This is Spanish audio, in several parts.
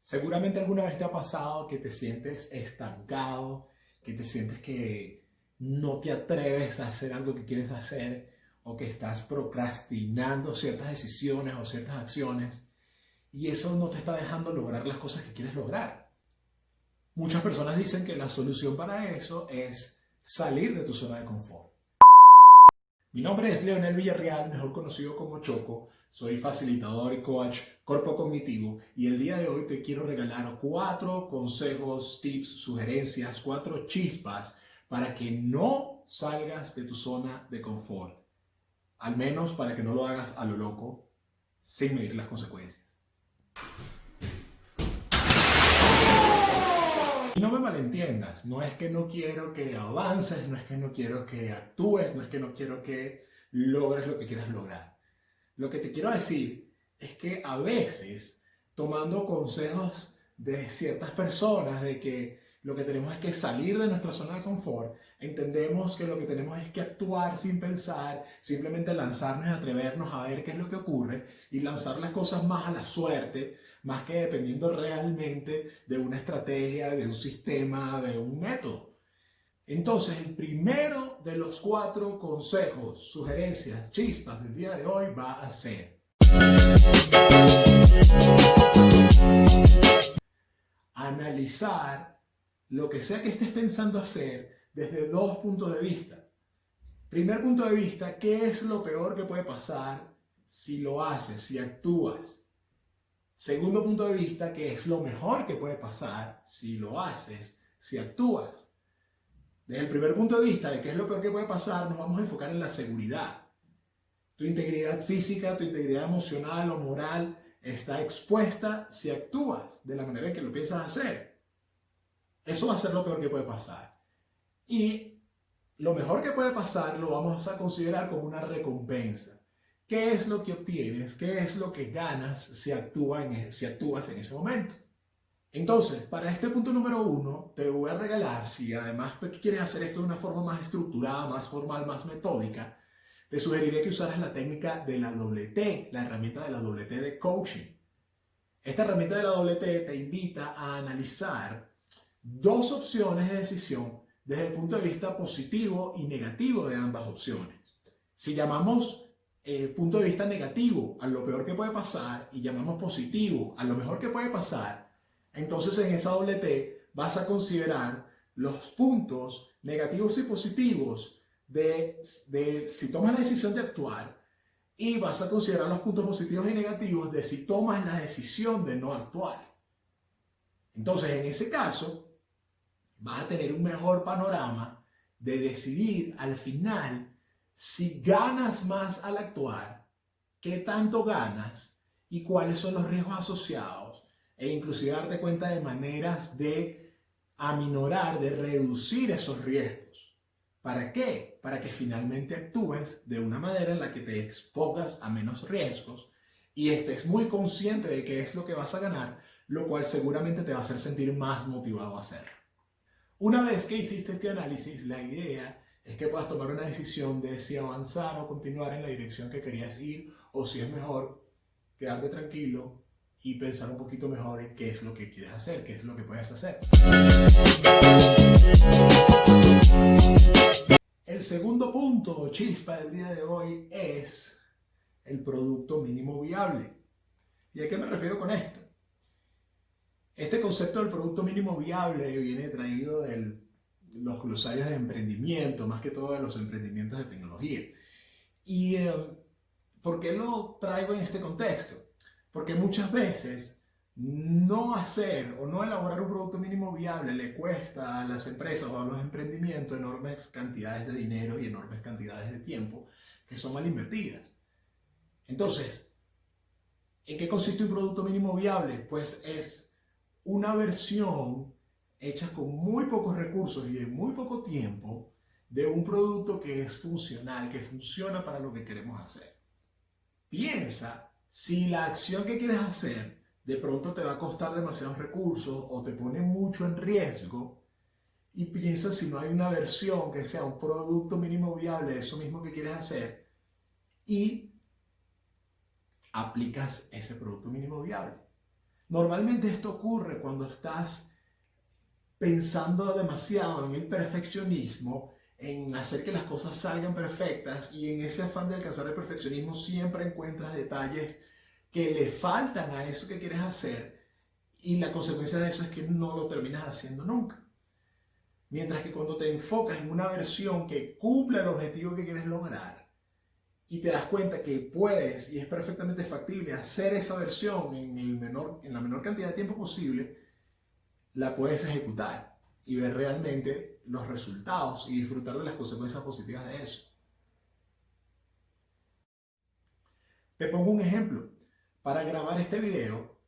Seguramente alguna vez te ha pasado que te sientes estancado, que te sientes que no te atreves a hacer algo que quieres hacer o que estás procrastinando ciertas decisiones o ciertas acciones y eso no te está dejando lograr las cosas que quieres lograr. Muchas personas dicen que la solución para eso es salir de tu zona de confort. Mi nombre es Leonel Villarreal, mejor conocido como Choco. Soy facilitador y coach corpo cognitivo y el día de hoy te quiero regalar 4 consejos, tips, sugerencias, 4 chispas para que no salgas de tu zona de confort. Al menos para que no lo hagas a lo loco, sin medir las consecuencias. Y no me malentiendas, no es que no quiero que avances, no es que no quiero que actúes, no es que no quiero que logres lo que quieras lograr. Lo que te quiero decir es que a veces, tomando consejos de ciertas personas de que lo que tenemos es que salir de nuestra zona de confort, entendemos que lo que tenemos es que actuar sin pensar, simplemente lanzarnos y atrevernos a ver qué es lo que ocurre y lanzar las cosas más a la suerte, más que dependiendo realmente de una estrategia, de un sistema, de un método. Entonces, el primero de los 4 consejos, sugerencias, chispas del día de hoy va a ser analizar lo que sea que estés pensando hacer desde 2 puntos de vista. Primer punto de vista, ¿qué es lo peor que puede pasar si lo haces, si actúas? Segundo punto de vista, ¿qué es lo mejor que puede pasar si lo haces, si actúas? Desde el primer punto de vista de qué es lo peor que puede pasar, nos vamos a enfocar en la seguridad. Tu integridad física, tu integridad emocional o moral está expuesta si actúas de la manera en que lo piensas hacer. Eso va a ser lo peor que puede pasar. Y lo mejor que puede pasar lo vamos a considerar como una recompensa. ¿Qué es lo que obtienes? ¿Qué es lo que ganas si actúas en ese momento? Entonces, para este punto número 1, te voy a regalar, si además quieres hacer esto de una forma más estructurada, más formal, más metódica, te sugeriré que usaras la técnica de la doble T, la herramienta de la doble T de coaching. Esta herramienta de la doble T te invita a analizar 2 opciones de decisión desde el punto de vista positivo y negativo de ambas opciones. Si llamamos punto de vista negativo a lo peor que puede pasar y llamamos positivo a lo mejor que puede pasar, entonces en esa doble T vas a considerar los puntos negativos y positivos de si tomas la decisión de actuar y vas a considerar los puntos positivos y negativos de si tomas la decisión de no actuar. Entonces en ese caso vas a tener un mejor panorama de decidir al final si ganas más al actuar, qué tanto ganas y cuáles son los riesgos asociados e inclusive darte cuenta de maneras de aminorar, de reducir esos riesgos. ¿Para qué? Para que finalmente actúes de una manera en la que te expongas a menos riesgos y estés muy consciente de qué es lo que vas a ganar, lo cual seguramente te va a hacer sentir más motivado a hacerlo. Una vez que hiciste este análisis, la idea es que puedas tomar una decisión de si avanzar o continuar en la dirección que querías ir o si es mejor quedarte tranquilo y pensar un poquito mejor en qué es lo que quieres hacer, qué es lo que puedes hacer. El segundo punto o chispa del día de hoy es el producto mínimo viable. ¿Y a qué me refiero con esto? Este concepto del producto mínimo viable viene traído de los glosarios de emprendimiento, más que todo de los emprendimientos de tecnología. ¿Y por qué lo traigo en este contexto? Porque muchas veces no hacer o no elaborar un producto mínimo viable le cuesta a las empresas o a los emprendimientos enormes cantidades de dinero y enormes cantidades de tiempo que son mal invertidas. Entonces, ¿en qué consiste un producto mínimo viable? Pues es una versión hecha con muy pocos recursos y en muy poco tiempo de un producto que es funcional, que funciona para lo que queremos hacer. Piensa si la acción que quieres hacer de pronto te va a costar demasiados recursos o te pone mucho en riesgo y piensa si no hay una versión que sea un producto mínimo viable de eso mismo que quieres hacer y aplicas ese producto mínimo viable. Normalmente esto ocurre cuando estás pensando demasiado en el perfeccionismo, en hacer que las cosas salgan perfectas, y en ese afán de alcanzar el perfeccionismo siempre encuentras detalles que le faltan a eso que quieres hacer, y la consecuencia de eso es que no lo terminas haciendo nunca. Mientras que cuando te enfocas en una versión que cumpla el objetivo que quieres lograr y te das cuenta que puedes y es perfectamente factible hacer esa versión en la menor cantidad de tiempo posible, la puedes ejecutar y ver realmente los resultados y disfrutar de las consecuencias positivas de eso. Te pongo un ejemplo. Para grabar este video,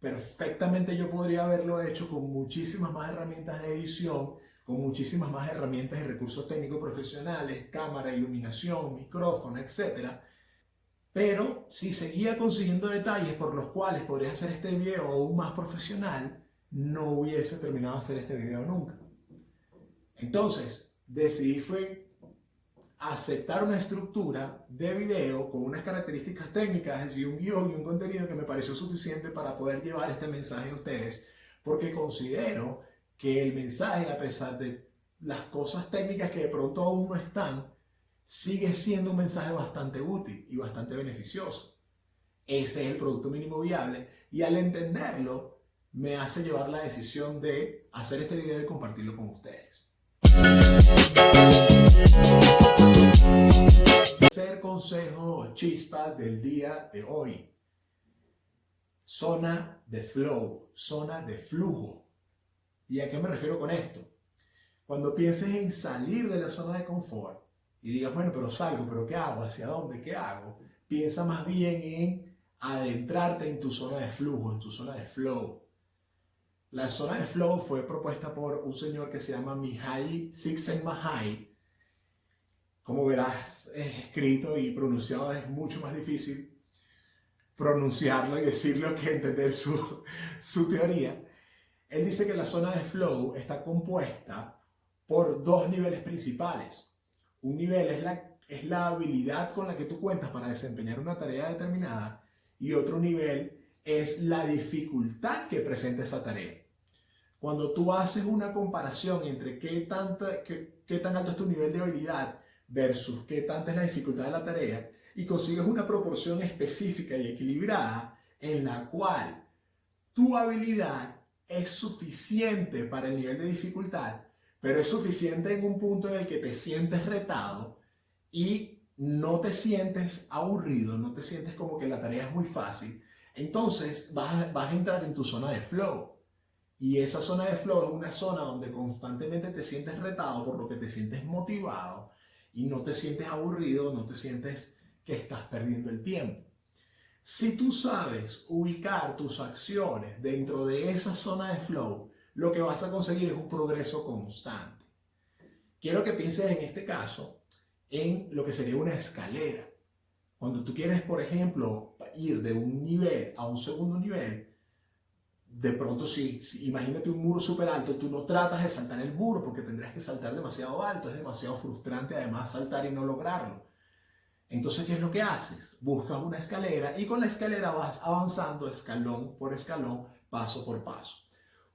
perfectamente yo podría haberlo hecho con muchísimas más herramientas de edición, con muchísimas más herramientas y recursos técnicos profesionales, cámara, iluminación, micrófono, etc. Pero si seguía consiguiendo detalles por los cuales podría hacer este video aún más profesional, no hubiese terminado de hacer este video nunca. Entonces, decidí fue aceptar una estructura de video con unas características técnicas, es decir, un guión y un contenido que me pareció suficiente para poder llevar este mensaje a ustedes, porque considero que el mensaje, a pesar de las cosas técnicas que de pronto aún no están, sigue siendo un mensaje bastante útil y bastante beneficioso. Ese es el producto mínimo viable, y al entenderlo me hace llevar la decisión de hacer este video y compartirlo con ustedes. Tercer consejo o chispa del día de hoy: zona de flow, zona de flujo. ¿Y a qué me refiero con esto? Cuando pienses en salir de la zona de confort y digas, bueno, pero salgo, pero ¿qué hago? ¿Hacia dónde? ¿Qué hago? Piensa más bien en adentrarte en tu zona de flujo, en tu zona de flow. La zona de flow fue propuesta por un señor que se llama Mihaly Csikszentmihalyi. Como verás, es escrito y pronunciado, es mucho más difícil pronunciarlo y decirlo que entender su teoría. Él dice que la zona de flow está compuesta por dos niveles principales. Un nivel es la habilidad con la que tú cuentas para desempeñar una tarea determinada, y otro nivel es la dificultad que presenta esa tarea. Cuando tú haces una comparación entre qué tan alto es tu nivel de habilidad versus qué tanta es la dificultad de la tarea, y consigues una proporción específica y equilibrada en la cual tu habilidad es suficiente para el nivel de dificultad, pero es suficiente en un punto en el que te sientes retado y no te sientes aburrido, no te sientes como que la tarea es muy fácil, entonces vas a entrar en tu zona de flow. Y esa zona de flow es una zona donde constantemente te sientes retado, por lo que te sientes motivado y no te sientes aburrido, no te sientes que estás perdiendo el tiempo. Si tú sabes ubicar tus acciones dentro de esa zona de flow, lo que vas a conseguir es un progreso constante. Quiero que pienses en este caso en lo que sería una escalera. Cuando tú quieres, por ejemplo, ir de un nivel a un segundo nivel, de pronto si imagínate un muro súper alto, tú no tratas de saltar el muro porque tendrías que saltar demasiado alto, es demasiado frustrante además saltar y no lograrlo. Entonces, ¿qué es lo que haces? Buscas una escalera y con la escalera vas avanzando escalón por escalón, paso por paso.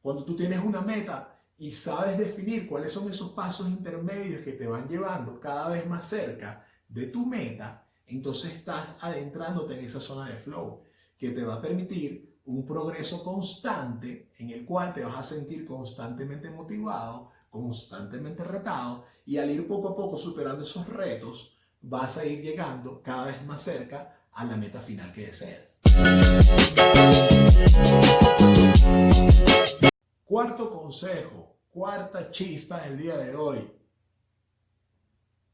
Cuando tú tienes una meta y sabes definir cuáles son esos pasos intermedios que te van llevando cada vez más cerca de tu meta, entonces estás adentrándote en esa zona de flow que te va a permitir un progreso constante en el cual te vas a sentir constantemente motivado, constantemente retado, y al ir poco a poco superando esos retos, vas a ir llegando cada vez más cerca a la meta final que deseas. Cuarto consejo, cuarta chispa del día de hoy: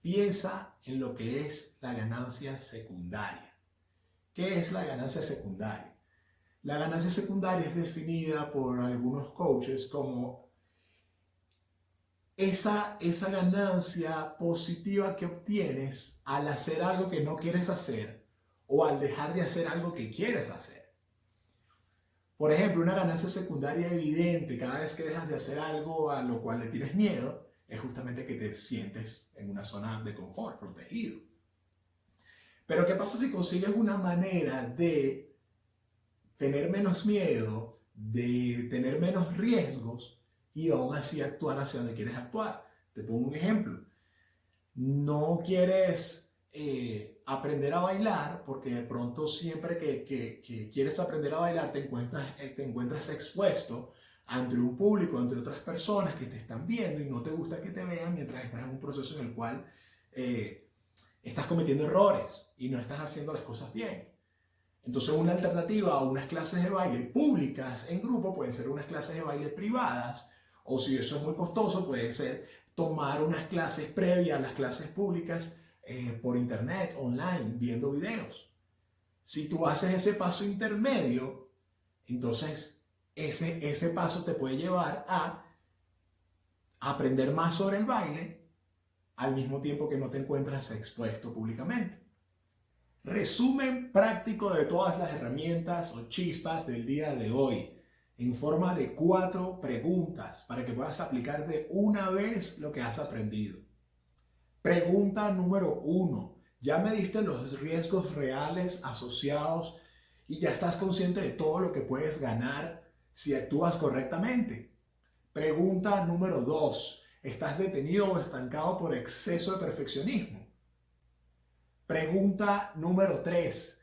piensa en lo que es la ganancia secundaria. ¿Qué es la ganancia secundaria? La ganancia secundaria es definida por algunos coaches como esa ganancia positiva que obtienes al hacer algo que no quieres hacer o al dejar de hacer algo que quieres hacer. Por ejemplo, una ganancia secundaria evidente cada vez que dejas de hacer algo a lo cual le tienes miedo es justamente que te sientes en una zona de confort, protegido. Pero ¿qué pasa si consigues una manera de tener menos miedo, de tener menos riesgos y aún así actuar hacia donde quieres actuar. Te pongo un ejemplo. No quieres aprender a bailar porque de pronto siempre que quieres aprender a bailar te encuentras expuesto ante un público, ante otras personas que te están viendo y no te gusta que te vean mientras estás en un proceso en el cual estás cometiendo errores y no estás haciendo las cosas bien. Entonces una alternativa a unas clases de baile públicas en grupo pueden ser unas clases de baile privadas, o si eso es muy costoso puede ser tomar unas clases previas a las clases públicas por internet, online, viendo videos. Si tú haces ese paso intermedio, entonces ese paso te puede llevar a aprender más sobre el baile al mismo tiempo que no te encuentras expuesto públicamente. Resumen práctico de todas las herramientas o chispas del día de hoy en forma de 4 preguntas para que puedas aplicar de una vez lo que has aprendido. Pregunta número 1. ¿Ya mediste los riesgos reales asociados y ya estás consciente de todo lo que puedes ganar si actúas correctamente? Pregunta número 2. ¿Estás detenido o estancado por exceso de perfeccionismo? Pregunta número 3.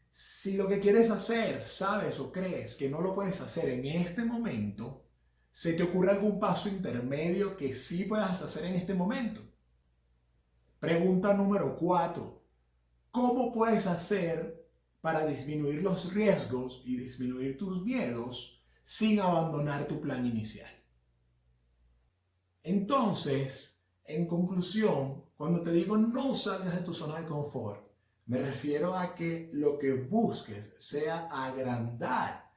Si lo que quieres hacer, sabes o crees que no lo puedes hacer en este momento, ¿se te ocurre algún paso intermedio que sí puedas hacer en este momento? Pregunta número 4. ¿Cómo puedes hacer para disminuir los riesgos y disminuir tus miedos sin abandonar tu plan inicial? Entonces, en conclusión, cuando te digo no salgas de tu zona de confort, me refiero a que lo que busques sea agrandar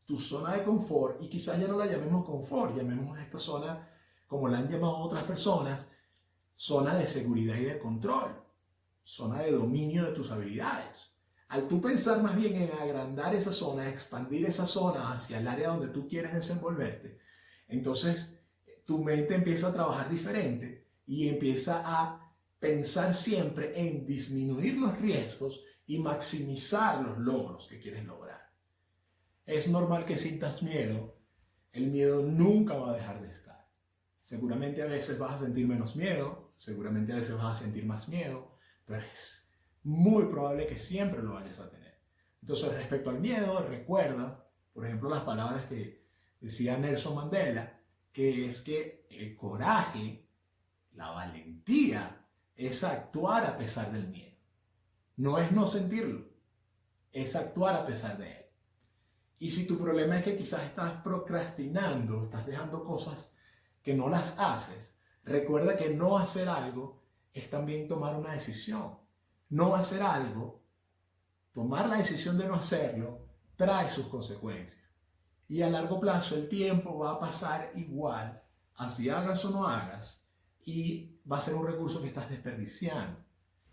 tu zona de confort y quizás ya no la llamemos confort, llamemos a esta zona, como la han llamado otras personas, zona de seguridad y de control, zona de dominio de tus habilidades. Al tú pensar más bien en agrandar esa zona, expandir esa zona hacia el área donde tú quieres desenvolverte, entonces tu mente empieza a trabajar diferente y empieza a pensar siempre en disminuir los riesgos y maximizar los logros que quieres lograr. Es normal que sientas miedo. El miedo nunca va a dejar de estar. Seguramente a veces vas a sentir menos miedo, seguramente a veces vas a sentir más miedo, pero es muy probable que siempre lo vayas a tener. Entonces, respecto al miedo, recuerda, por ejemplo, las palabras que decía Nelson Mandela, que es que el coraje, la valentía, es actuar a pesar del miedo. No es no sentirlo, es actuar a pesar de él. Y si tu problema es que quizás estás procrastinando, estás dejando cosas que no las haces, recuerda que no hacer algo es también tomar una decisión. No hacer algo, tomar la decisión de no hacerlo, trae sus consecuencias. Y a largo plazo el tiempo va a pasar igual, así hagas o no hagas, y va a ser un recurso que estás desperdiciando.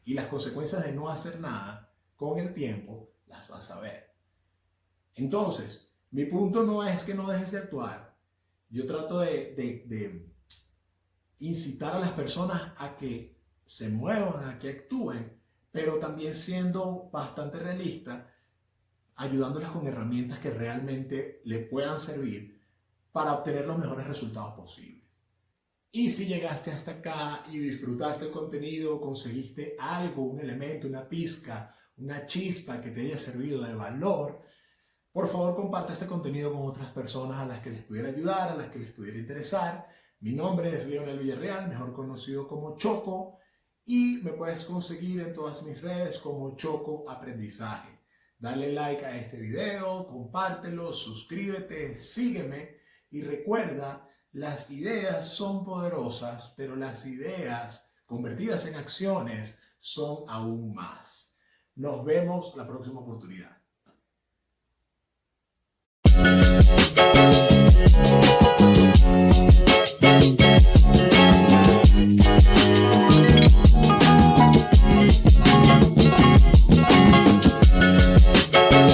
Y las consecuencias de no hacer nada, con el tiempo, las vas a ver. Entonces, mi punto no es que no dejes de actuar. Yo trato de incitar a las personas a que se muevan, a que actúen, pero también siendo bastante realista, ayudándolas con herramientas que realmente le puedan servir para obtener los mejores resultados posibles. Y si llegaste hasta acá y disfrutaste el contenido, conseguiste algo, un elemento, una pizca, una chispa que te haya servido de valor, por favor comparte este contenido con otras personas a las que les pudiera ayudar, a las que les pudiera interesar. Mi nombre es Leonel Villarreal, mejor conocido como Choco, y me puedes conseguir en todas mis redes como Choco Aprendizaje. Dale like a este video, compártelo, suscríbete, sígueme y recuerda, las ideas son poderosas, pero las ideas convertidas en acciones son aún más. Nos vemos la próxima oportunidad.